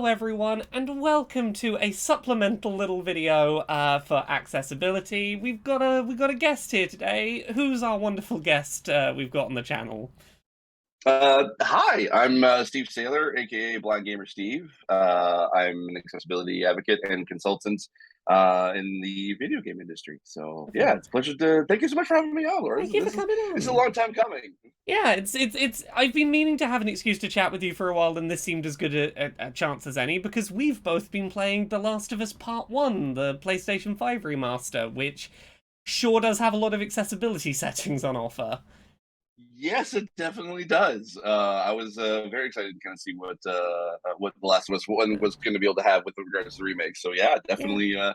Hello everyone, and welcome to a supplemental little video for accessibility. We've got a guest here today. Who's our wonderful guest we've got on the channel? Hi, I'm Steve Saylor, aka Blind Gamer Steve. I'm an accessibility advocate and consultant in the video game industry. So yeah, Perfect. it's a pleasure to thank you so much for having me on, Laura. Thank you for coming This is a on. long time coming. Yeah, it's. I've been meaning to have an excuse to chat with you for a while, and this seemed as good a chance as any because we've both been playing The Last of Us Part One, the PlayStation 5 remaster, which sure does have a lot of accessibility settings on offer. Yes, it definitely does. I was very excited to kind of see what The Last of Us One was going to be able to have with regards to the remake. So yeah, Yeah. definitely. Uh,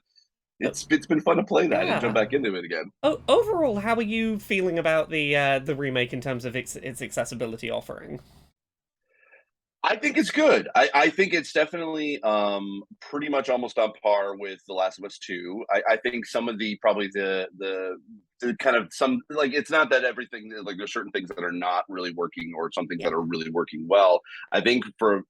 It's been fun to play that and jump Yeah. back into it again. Overall, how are you feeling about the remake in terms of its accessibility offering? I think it's good. I think it's definitely pretty much almost on par with The Last of Us 2. I think some of the probably the kind of some like it's not that everything like there's certain things that are not really working or some things Yeah, that are really working well. I think from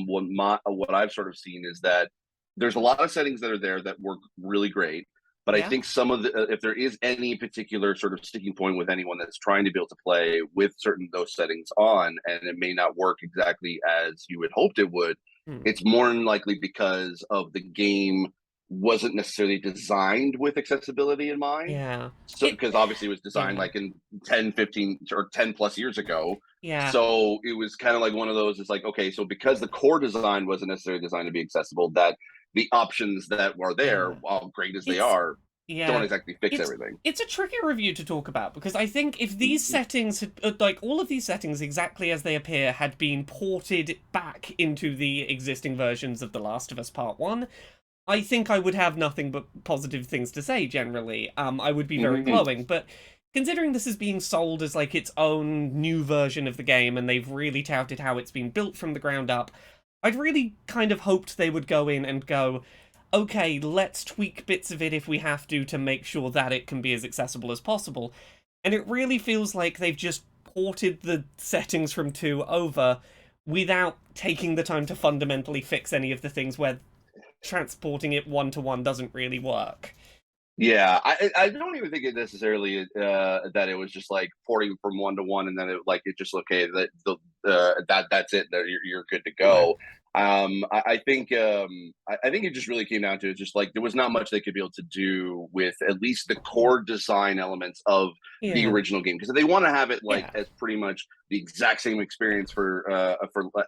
what I've sort of seen is that there's a lot of settings that are there that work really great. But I yeah, think some of the if there is any particular sort of sticking point with anyone that's trying to be able to play with certain those settings on, and it may not work exactly as you had hoped it would, hmm. it's more than likely because of the game wasn't necessarily designed with accessibility in mind. Yeah. So It, because obviously it was designed yeah, like in 10, 15, or 10 plus years ago. yeah, So it was kind of like one of those, it's like, okay, so because the core design wasn't necessarily designed to be accessible, that the options that were there, yeah. while great as they It's are, don't yeah. exactly fix It's everything. it's a tricky review to talk about because I think if these Mhm. settings had like all of these settings exactly as they appear had been ported back into the existing versions of The Last of Us Part 1, I think I would have nothing but positive things to say generally. I would be very Mhm. glowing, but considering this is being sold as like its own new version of the game and they've really touted how it's been built from the ground up, I'd really kind of hoped they would go in and go, okay, let's tweak bits of it if we have to make sure that it can be as accessible as possible. And it really feels like they've just ported the settings from 2 over without taking the time to fundamentally fix any of the things where transporting it one to one doesn't really work. Yeah, I don't even think it necessarily that it was just like porting from one to one, and then it just okay that's it. That you're good to No. go. I think I think it just really came down to it. Just like there was not much they could be able to do with at least the core design elements of the Yeah. original game, because if they want to have it like Yeah. as pretty much the exact same experience for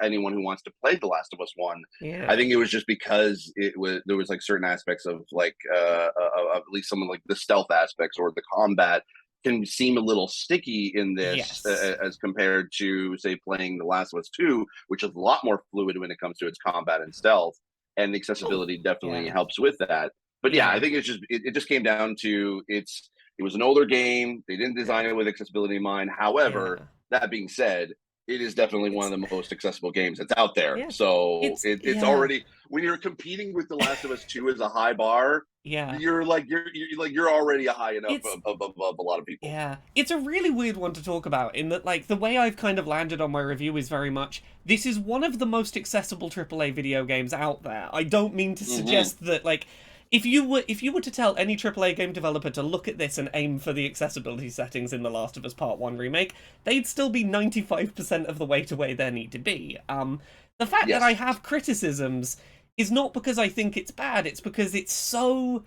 anyone who wants to play The Last of Us One. I Yeah. think it was just because it was there was like certain aspects of like of at least some of like the stealth aspects or the combat can seem a little sticky in this Yes. as compared to say playing The Last of Us 2, which is a lot more fluid when it comes to its combat and stealth, and the Oh. accessibility definitely Yeah. helps with that. But yeah, I Yeah. think it just came down to it was an older game. They didn't design Yeah. it with accessibility in mind. However, Yeah. that being said, it is definitely one of It's the most accessible games that's out there. yeah. So It's it's yeah. already when you're competing with The Last of Us 2 as a high bar, Yeah. you're already a high enough It's above a lot of people. yeah. It's a really weird one to talk about in that like the way I've kind of landed on my review is very much this is one of the most accessible AAA video games out there. I don't mean to Hmm. suggest that like if you were to tell any AAA game developer to look at this and aim for the accessibility settings in The Last of Us Part 1 remake, they'd still be 95% of the way to where they need to be. The fact that I Yes. have criticisms is not because I think it's bad, it's because it's so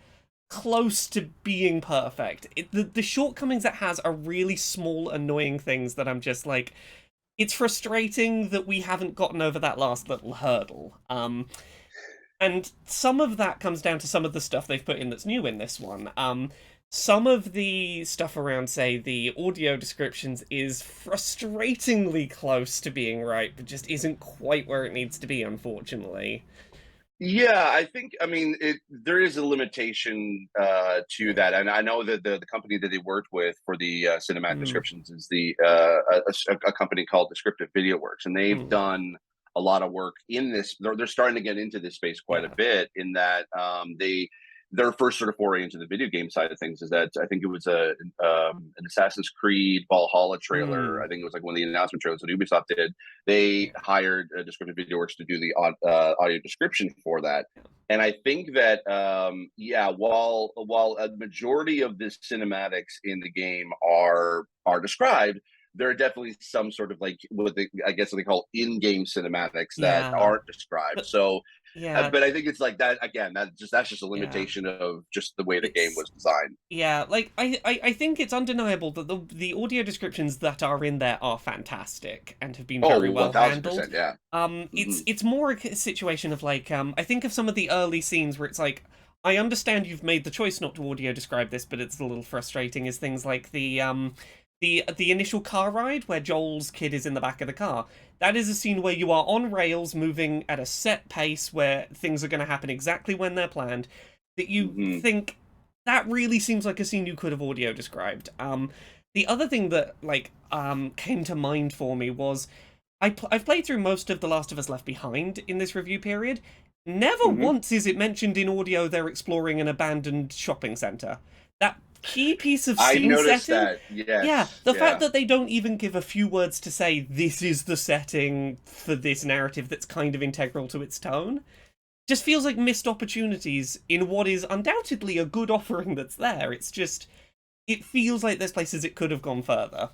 close to being perfect. The shortcomings it has are really small, annoying things that I'm just like, it's frustrating that we haven't gotten over that last little hurdle. And some of that comes down to some of the stuff they've put in that's new in this one. Some of the stuff around, say, the audio descriptions is frustratingly close to being right, but just isn't quite where it needs to be, unfortunately. Yeah, I think I mean there is a limitation to Yeah. that, and I know that the company that they worked with for the cinematic Mm, descriptions is a company called Descriptive Video Works, and they've mm, done a lot of work in this. They're starting to get into this space quite a yeah. bit in that their first sort of foray into the video game side of things. Is that I think it was an Assassin's Creed Valhalla trailer. I Mm, think it was like one of the announcement trailers that Ubisoft did. They yeah. hired Descriptive Video Works to do the audio description for that. And I think that yeah, while a majority of the cinematics in the game are described, there are definitely some sort of like I guess what they call in-game cinematics that Yeah. aren't described. But So, yeah, but I think it's like that again. That's just a yeah. limitation of just the way the game It's was designed. Yeah, like I think it's undeniable that the audio descriptions that are in there are fantastic and have been Oh, very one well thousand handled. percent, yeah. It's Hmm. it's more a situation of like I think of some of the early scenes where it's like I understand you've made the choice not to audio describe this, but it's a little frustrating. Is things like the initial car ride where Joel's kid is in the back of the car. That is a scene where you are on rails, moving at a set pace, where things are going to happen exactly when they're planned. That you Hmm. think that really seems like a scene you could have audio described. The other thing that came to mind for me was I've played through most of The Last of Us Left Behind in this review period. Never Hmm. once is it mentioned in audio they're exploring an abandoned shopping center. That key piece of I scene noticed setting, that. yeah, Yes, the fact yeah. that they don't even give a few words to say this is the setting for this narrative that's kind of integral to its tone just feels like missed opportunities in what is undoubtedly a good offering that's there. It's just it feels like there's places it could have gone further.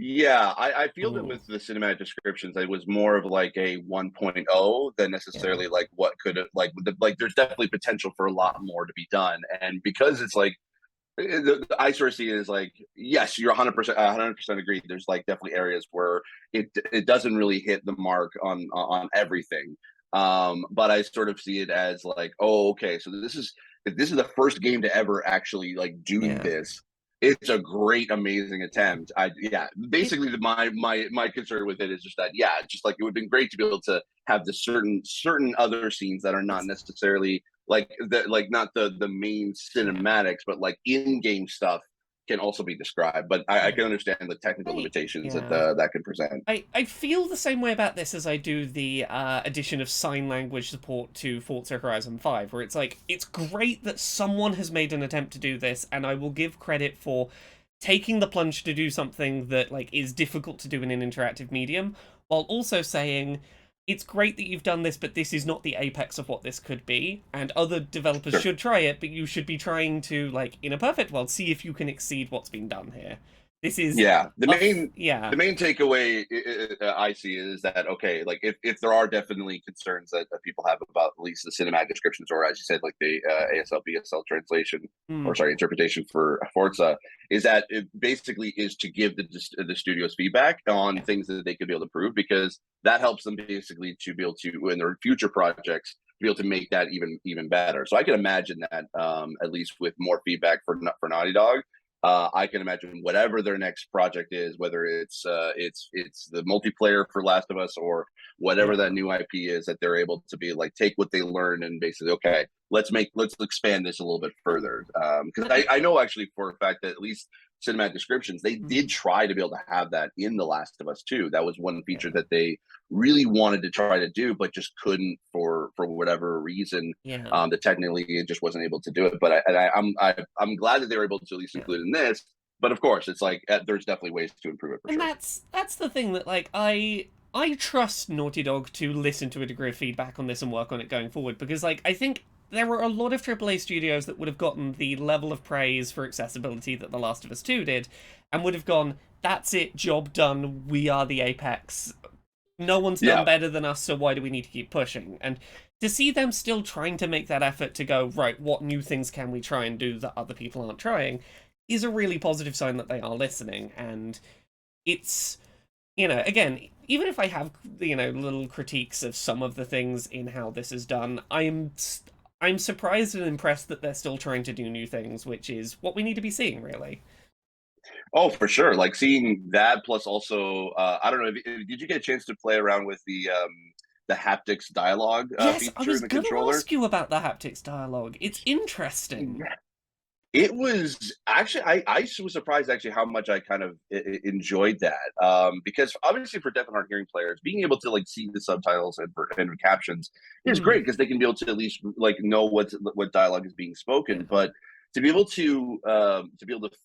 Yeah, I feel that Mm, with the cinematic descriptions, it was more of like a 1.0 than yeah. necessarily like what could have like. There's definitely potential for a lot more to be done, and because it's like I sort of see it as like yes, you're 100% agreed. There's like definitely areas where it doesn't really hit the mark on everything. But I sort of see it as like, oh, okay, so this is the first game to ever actually like do Yeah. this. It's a great, amazing Yeah. attempt. Yeah, It basically my concern with it is just that yeah, just like it would have been great to be able to have the certain other scenes that are not it's necessarily like not the main yeah. cinematics, but like in-game stuff can also be described. But I Yeah. can understand the technical I limitations that yeah. that can present. I feel the same way about this as I do the addition of sign language support to Forza Horizon 5, where it's like, it's great that someone has made an attempt to do this, and I will give credit for taking the plunge to do something that like is difficult to do in an interactive medium, while also saying it's great that you've done this, but this is not the apex of what this could be, and other developers Sure. should try it, but you should be trying to, like, in a perfect world, see if you can exceed what's been done here. This is Yeah, yeah. the main takeaway I see is that okay, like if there are definitely concerns that people have about at least the cinematic descriptions, or as you said, like the ASL BSL translation or Mm, sorry interpretation for Forza, is that it basically is to give the studios feedback on yeah. things that they could be able to improve because that helps them basically to be able to in their future projects be able to make that even better. So I can imagine that at least with more feedback for Naughty Dog I can imagine whatever their next project is, whether it's the multiplayer for Last of Us or whatever that Yeah. new IP is, that they're able to be like take what they learned and basically okay, let's expand this a little bit And, further. Because and I I know actually for a fact that at least cinematic descriptions they did mm, try to be able to have that in The Last of Us too. That was one feature yeah. that they really wanted to try to do, but just couldn't for whatever reason Yeah. that technically it just wasn't able to do it. But I'm glad that they were able to at least Yeah. include in this. But of course, it's like there's definitely ways to improve it for And sure. that's the thing that like I trust Naughty Dog to listen to a degree of feedback on this and work on it going forward because like I think there were a lot of AAA studios that would have gotten the level of praise for accessibility that The Last of Us 2 did and would have gone, that's it, job done, we are the apex. No one's done Yeah, better than us, so why do we need to keep pushing? And to see them still trying to make that effort to go, right, what new things can we try and do that other people aren't trying, is a really positive sign that they are listening. And it's, again, even if I have, little critiques of some of the things in how this is done, I'm surprised and impressed that they're still trying to do new things, which is what we need to be seeing, really. oh for sure. Like seeing that plus also I don't know. Did you get a chance to play around with the haptics dialogue Yes, I feature was in the gonna controller? ask you about the haptics dialogue. It's interesting. It was actually I was surprised actually how much I kind of enjoyed that, because obviously for deaf and hard hearing players, being able to like see the subtitles and captions is Mm, great because they can be able to at least like know what dialogue is being spoken. yeah. But to be able to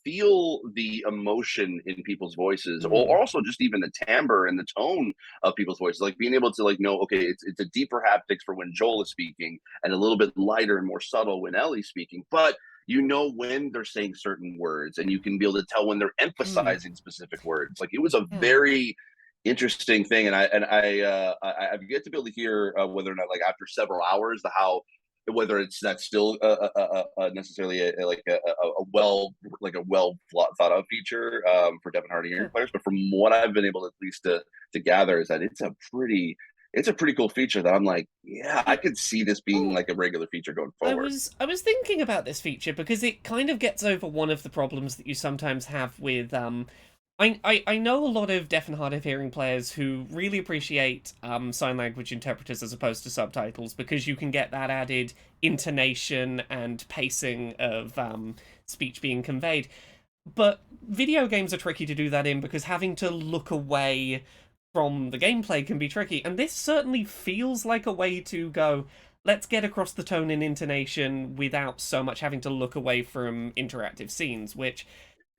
feel the emotion in people's voices, or Mm, also just even the timbre and the tone of people's voices, like being able to like know, okay, it's a deeper haptics for when Joel is speaking, and a little bit lighter and more subtle when Ellie's speaking, but you know when they're saying certain words, and you can be able to tell when they're mm, emphasizing specific words. Like it was a yeah. very interesting thing, and I've yet to be able to hear whether or not like after several hours the how whether it's that's still necessarily a well like a well thought out feature for deaf and hard of hearing Yeah. players. But from what I've been able to, at least to gather, is that it's a pretty cool feature that I'm like, yeah, I Yeah. could see this being Well, like a regular feature going I forward. was I was thinking about this feature because it kind of gets over one of the problems that you sometimes have with I know a lot of deaf and hard of hearing players who really appreciate sign language interpreters as opposed to subtitles because you can get that added intonation and pacing of speech being conveyed. But video games are tricky to do that in because having to look away from the gameplay can be tricky, and this certainly feels like a way to go, let's get across the tone and intonation without so much having to look away from interactive scenes, which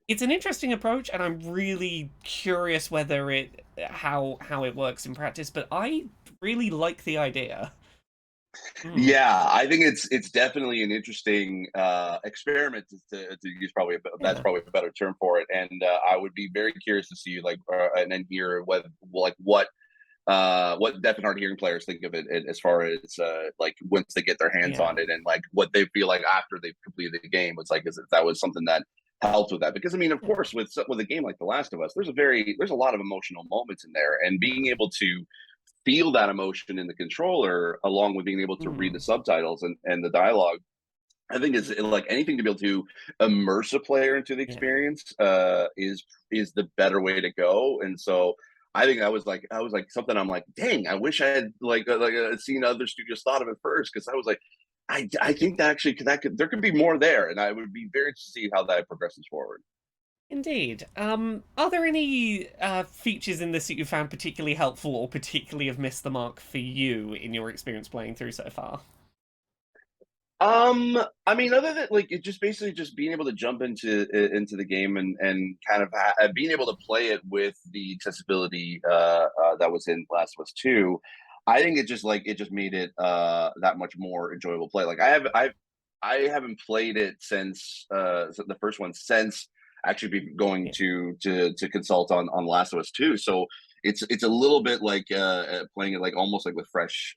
it's an interesting approach, and I'm really curious whether it how it works in practice, but I really like the idea. Mm, Yeah, I think it's definitely an interesting experiment to use probably that's yeah. probably a better term for it. And I would be very curious to see like and then hear what deaf and hard hearing players think of it as far as like once they get their hands Yeah. on it, and like what they feel like after they've completed the game. It's like, is if that was something that helped with that, because I mean, of Yeah. course, with a game like The Last of Us, there's a lot of emotional moments in there, and being Yeah. able to feel that emotion in the controller along with being able to read the Mm, subtitles and the dialogue, I think is like anything to be able to immerse a player into the yeah. experience is the better way to go. And so I think I was like something I'm like, dang, I wish I had seen other studios thought of it first, because I was like, I think that actually there could be more there, and I would be very interested to see how that progresses forward. Indeed. Are there any features in this that you found particularly helpful or particularly have missed the mark for you in your experience playing through so far? I mean, other than like it just basically just being able to jump into the game and kind of being able to play it with the accessibility that was in Last of Us Two, I think it just made it that much more enjoyable play. Like I haven't played it since the first one, since actually be going Yeah. to consult on Last of Us Two. So it's a little bit like playing it like almost like with fresh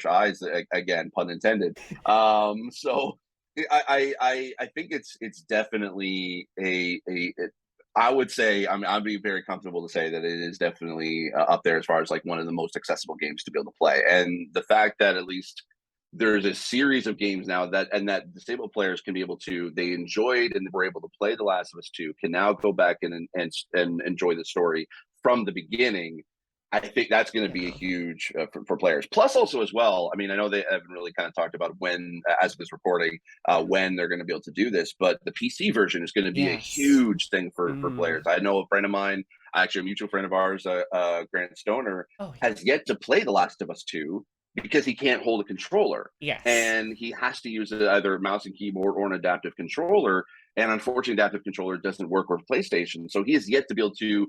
eyes, again, pun intended. So I think it's definitely I would say, I mean, I'd be very comfortable to say that it is definitely up there as far as like one of the most accessible games to be able to play. And the fact that at least there's a series of games now that disabled players can be able to, they enjoyed and were able to play The Last of Us 2, can now go back and enjoy the story from the beginning. I think that's going to be a Yeah. huge for players. Plus, also as well, I mean, I know they haven't really kind of talked about when, as of this recording, when they're going to be able to do this, but the PC version is going to be a Yes. huge thing for Mm. players. I know a friend of mine, actually a mutual friend of ours, Grant Stoner, Oh, yeah. has yet to play The Last of Us 2 because he can't hold a controller, Yes. and he has to use either mouse and keyboard or an adaptive controller. And unfortunately, adaptive controller doesn't work with PlayStation, so he has yet to be able to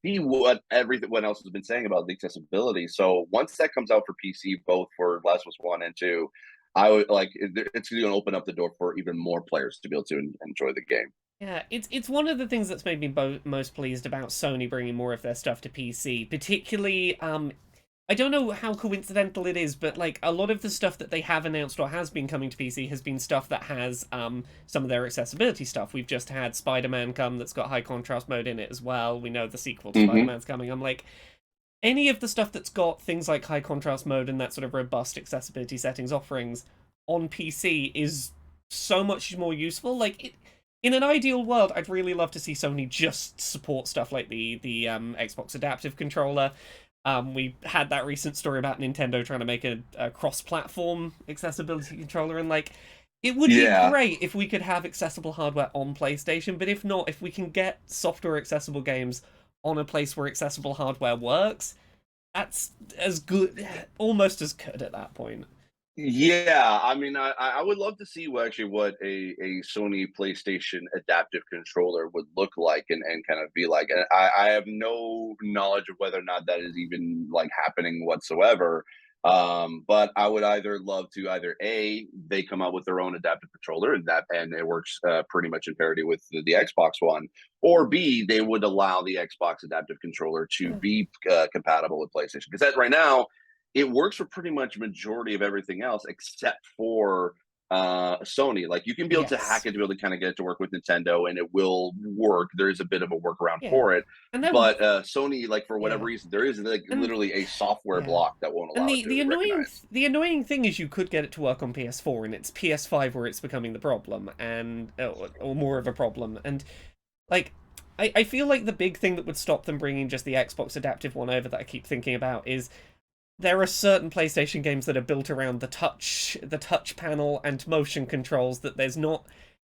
see what else has been saying about the accessibility. So once that comes out for PC, both for Last of Us 1 and 2, I would like it's going to open up the door for even more players to be able to enjoy the game. Yeah, it's one of the things that's made me most pleased about Sony bringing more of their stuff to PC, particularly I don't know how coincidental it is, but like a lot of the stuff that they have announced or has been coming to PC has been stuff that has some of their accessibility stuff. We've just had Spider-Man come that's got high contrast mode in it as well. We know the sequel to Mm-hmm. Spider-Man's coming. I'm like, any of the stuff that's got things like high contrast mode and that sort of robust accessibility settings offerings on PC is so much more useful. Like in an ideal world, I'd really love to see Sony just support stuff like the Xbox Adaptive Controller. We had that recent story about Nintendo trying to make a cross-platform accessibility controller, and like It would be Yeah. great if we could have accessible hardware on PlayStation, but if not, if we can get software accessible games on a place where accessible hardware works, that's as good, almost as good at that point. Yeah, I mean, I would love to see what a Sony PlayStation adaptive controller would look like and kind of be like. And I have no knowledge of whether or not that is even like happening whatsoever. But I would either love to either A, they come out with their own adaptive controller and it works pretty much in parity with the Xbox One, or B, they would allow the Xbox adaptive controller to be compatible with PlayStation because that right now it works for pretty much majority of everything else except for Sony. Like you can be able to hack Yes. it to be able to kind of get it to work with Nintendo and it will work. There's a bit of a workaround Yeah. for it. And then, But Sony, like for whatever yeah. reason, there is like And literally a software yeah. block that won't And allow it to recognize. the annoying thing is you could get it to work on PS4 and it's PS5 where it's becoming the problem and or more of a problem. And like I feel like the big thing that would stop them bringing just the Xbox adaptive one over that I keep thinking about is there are certain PlayStation games that are built around the touch panel and motion controls that there's not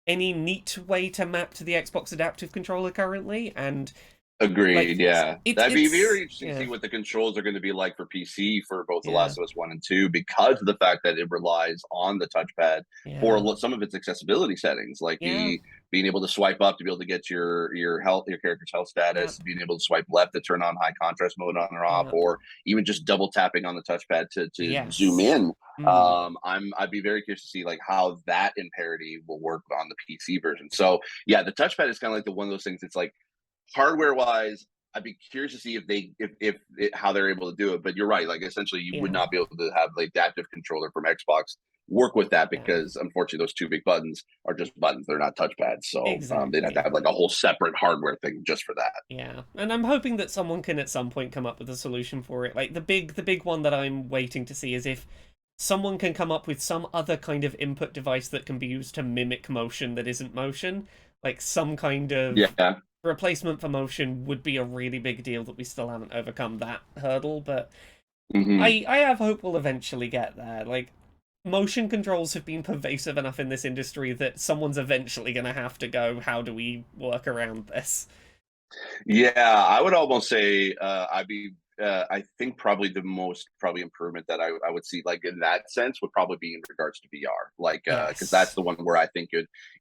any neat way to map to the Xbox adaptive controller currently, and Agreed. like Yeah, that'd be very interesting to yeah, see what the controls are going to be like for PC for both The yeah, Last of Us One and Two, because of the fact that it relies on the touchpad for yeah, some of its accessibility settings, like yeah, the being able to swipe up to be able to get your health, your character's health status, yep, being able to swipe left to turn on high contrast mode on or off, yep, or even just double tapping on the touchpad to zoom yes, in. mm, I'd be very curious to see like how that in parity will work on the PC version. So yeah, the touchpad is kind of like the one of those things. It's like hardware wise, I'd be curious to see if how they're able to do it. But you're right. Like essentially, you would yeah, not be able to have the adaptive controller from Xbox work with that yeah, because unfortunately, those two big buttons are just buttons. They're not touchpads. So they'd have to exactly. have like a whole separate hardware thing just for that. Yeah, and I'm hoping that someone can at some point come up with a solution for it. Like the big one that I'm waiting to see is if someone can come up with some other kind of input device that can be used to mimic motion that isn't motion. Like some kind of Yeah. replacement for motion would be a really big deal that we still haven't overcome that hurdle, but Hmm. I have hope we'll eventually get there. Like motion controls have been pervasive enough in this industry that someone's eventually going to have to go, how do we work around this? Yeah, I would almost say I'd be. I think probably the most probably improvement that I would see like in that sense would probably be in regards to VR, like because that's Yes. the one where I think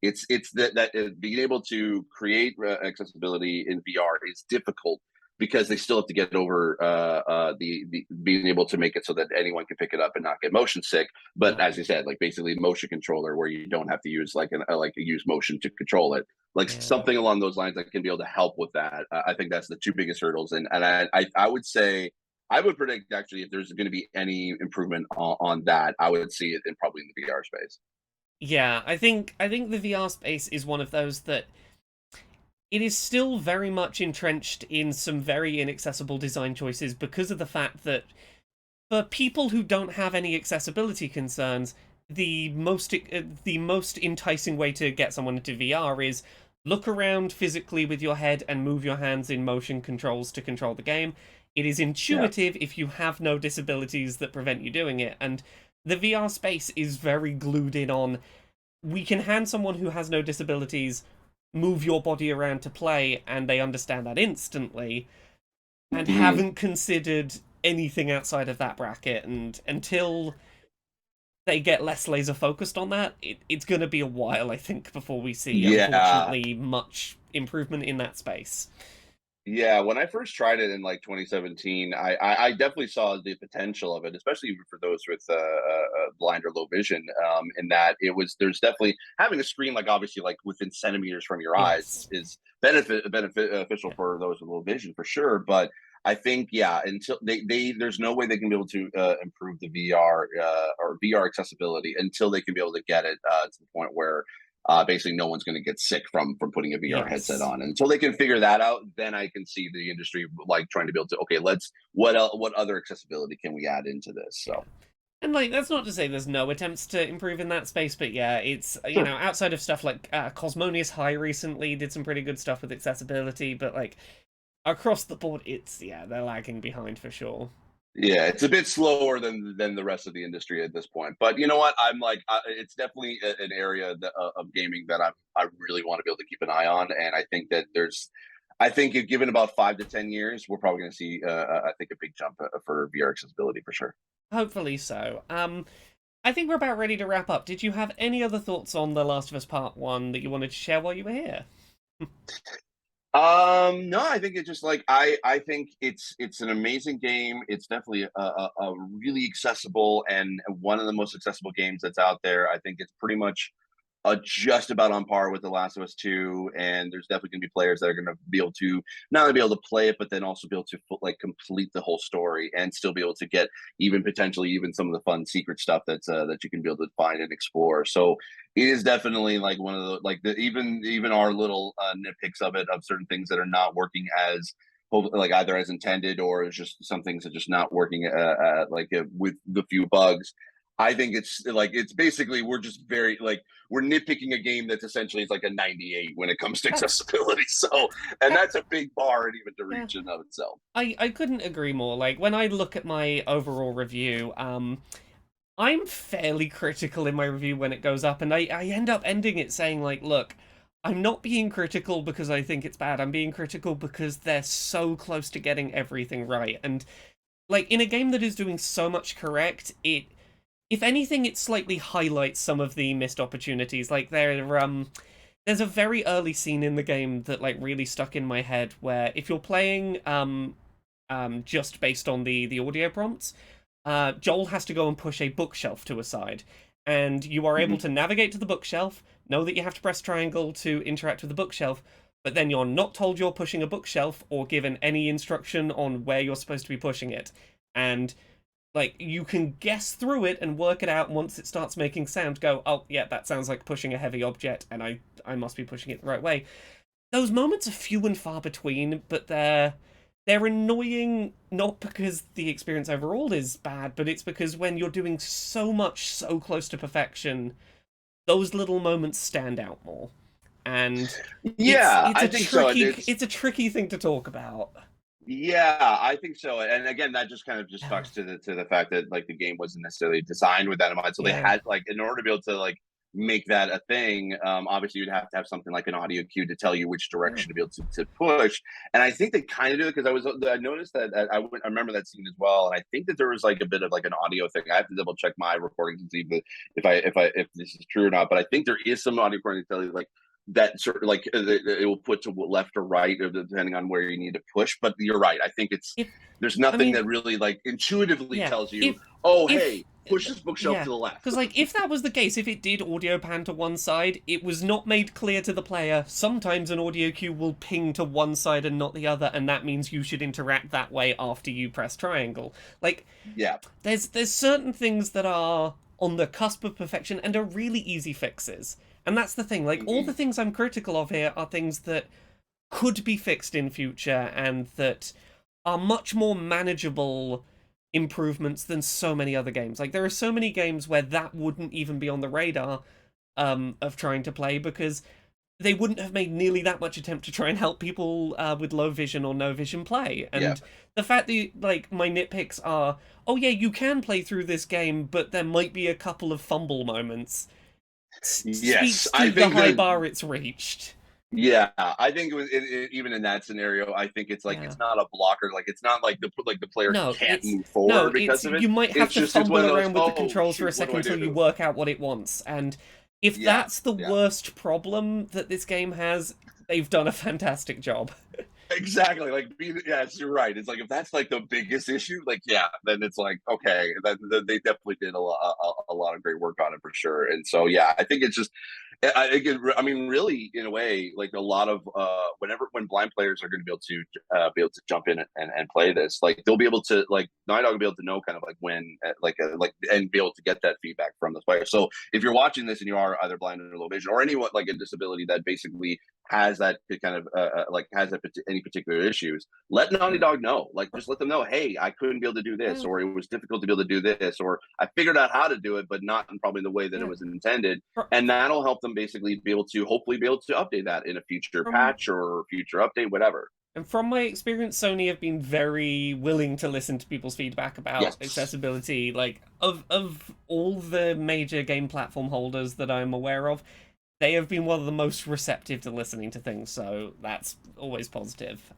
it's that being able to create accessibility in VR is difficult because they still have to get over the being able to make it so that anyone can pick it up and not get motion sick. But Yeah. as you said, like basically motion controller where you don't have to use like use motion to control it, like Yeah. something along those lines that can be able to help with that. I think that's the two biggest hurdles, and I would say I would predict actually if there's going to be any improvement on that, I would see it in probably in the VR space. Yeah, I think the VR space is one of those that it is still very much entrenched in some very inaccessible design choices because of the fact that for people who don't have any accessibility concerns, the most enticing way to get someone into VR is look around physically with your head and move your hands in motion controls to control the game. It is Yeah, intuitive if you have no disabilities that prevent you doing it, and the VR space is very glued in on we can hand someone who has no disabilities move your body around to play and they understand that instantly and hmm, haven't considered anything outside of that bracket, and until they get less laser focused on that it's going to be a while I think before we see yeah. unfortunately much improvement in that space. Yeah, when I first tried it in like 2017, I definitely saw the potential of it, especially for those with blind or low vision. In that it was there's definitely having a screen like obviously like within centimeters from your eyes Yes. is beneficial Yeah. for those with low vision for sure. But I think yeah, until they there's no way they can be able to improve the VR or VR accessibility until they can be able to get it to the point where basically no one's going to get sick from putting a VR headset Yes. on. And until they can figure that out, then I can see the industry like trying to be able to okay, let's what other accessibility can we add into this? Yeah. So And like that's not to say there's no attempts to improve in that space, but yeah, it's you sure. know outside of stuff like Cosmonius High recently did some pretty good stuff with accessibility, but like across the board, it's yeah they're lagging behind for sure. Yeah, it's a bit slower than the rest of the industry at this point. But you know what? I'm like, it's definitely an area of gaming that I really want to be able to keep an eye on, and I think that I think if given about 5 to 10 years, we're probably going to see, I think, a big jump for VR accessibility for sure. Hopefully so. I think we're about ready to wrap up. Did you have any other thoughts on The Last of Us Part 1 that you wanted to share while you were here? No, I think it's just like I think it's an amazing game. It's definitely a really accessible and one of the most accessible games that's out there. I think it's pretty much just about on par with The Last of Us 2, and there's definitely going to be players that are going to be able to not only be able to play it, but then also be able to like complete the whole story and still be able to get even potentially even some of the fun secret stuff that you can be able to find and explore. So it is definitely like one of the like the even our little nitpicks of it of certain things that are not working as like either as intended or is just some things are just not working with the few bugs. I think it's like it's basically we're just very like we're nitpicking a game that's essentially it's like a 98 when it comes to That's accessibility. So, and that, that's a big bar even to yeah. reach in of itself. I couldn't agree more. Like when I look at my overall review, I'm fairly critical in my review when it goes up, and I end up ending it saying like, look, I'm not being critical because I think it's bad. I'm being critical because they're so close to getting everything right. And like in a game that is doing so much correct, it if anything, it slightly highlights some of the missed opportunities. Like there's a very early scene in the game that like really stuck in my head where if you're playing just based on the audio prompts, Joel has to go and push a bookshelf to a side, and you are able Mhm. to navigate to the bookshelf, know that you have to press triangle to interact with the bookshelf, but then you're not told you're pushing a bookshelf or given any instruction on where you're supposed to be pushing it. And like you can guess through it and work it out, and once it starts making sound, go, oh yeah, that sounds like pushing a heavy object, and I must be pushing it the right way. Those moments are few and far between, but they're annoying not because the experience overall is bad, but it's because when you're doing so much so close to perfection, those little moments stand out more. And Yeah, I think so. And it's a tricky thing to talk about. yeah, I think so. And again, that just kind of just talks to the fact that like the game wasn't necessarily designed with that in mind. So they Yeah. had like in order to be able to like make that a thing, obviously you'd have to have something like an audio cue to tell you which Yeah. direction to be able to push. And I think they kind of do it because I noticed that I remember that scene as well. And I think that there was like a bit of like an audio thing. I have to double check my recordings and see if this is true or not. But I think there is some audio recording to tell you like that sort of like it will put to left or right or depending on where you need to push. But you're right. I think it's If there's I nothing mean, that really like intuitively yeah, tells you, oh if hey, push this bookshelf yeah, to the left. because like if that was the case, if it did audio pan to one side, it was not made clear to the player. Sometimes an audio cue will ping to one side and not the other, and that means you should interact that way after you press triangle. Like Yeah. there's certain things that are on the cusp of perfection and are really easy fixes. And that's the thing. Like all the Hmm. things I'm critical of here are things that could be fixed in future and that are much more manageable improvements than so many other games. Like there are so many games where that wouldn't even be on the radar of trying to play because they wouldn't have made nearly that much attempt to try and help people with low vision or no vision play. Yeah. And the fact that like my nitpicks are, oh yeah, you can play through this game, but there might be a couple of fumble moments, Yes, speaks I to the think high that. bar it's reached. Yeah, I think even in that scenario, I think it's like Yeah. it's not a blocker. Like it's not like the player No, can't it's move no, forward it's because of it. you might have It's to just it's one fumble of those. around with the Oh controls for a shoot, what do second I until you do? work out what it wants. And if Yeah, that's the yeah. worst problem that this game has, they've done a fantastic job. Exactly. Like, yes, you're right. It's like if that's like the biggest issue, like yeah, then it's like okay, that they definitely did a lot of great work on it for sure. And so yeah, I think it's just I mean, really, in a way, like a lot of when blind players are going to be able to jump in and play this, like they'll be able to like Naughty Dog will be able to know kind of like when like and be able to get that feedback from the player. So if you're watching this and you are either blind or low vision or anyone like a disability that basically has that kind of like has any particular issues, let Naughty Yeah. Dog know. Like just let them know, hey, I couldn't be able to do this, Yeah. or it was difficult to be able to do this, or I figured out how to do it, but not in probably the way that it Yeah. was intended, Fr- and that'll help them basically be able to hopefully be able to update that in a future From patch or future update, whatever. And from my experience, Sony have been very willing to listen to people's feedback about Yes, accessibility. Like of all the major game platform holders that I'm aware of, they have been one of the most receptive to listening to things, so that's always positive.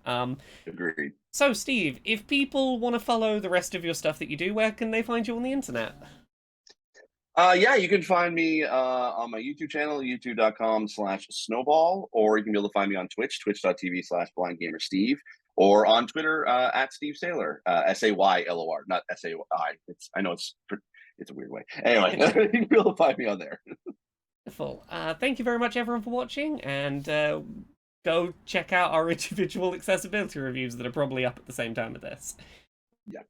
agreed. So Steve, if people want to follow the rest of your stuff that you do, where can they find you on the internet? Yeah, you can find me on my YouTube channel, youtube.com/snowball, or you can be able to find me on Twitch, twitch.tv/blindgamersteve, or on Twitter at Steve Saylor, Saylor, not Sai. I know it's a weird way. Anyway, you can be able to find me on there. Wonderful. Thank you very much, everyone, for watching, and go check out our individual accessibility reviews that are probably up at the same time as this. Yeah.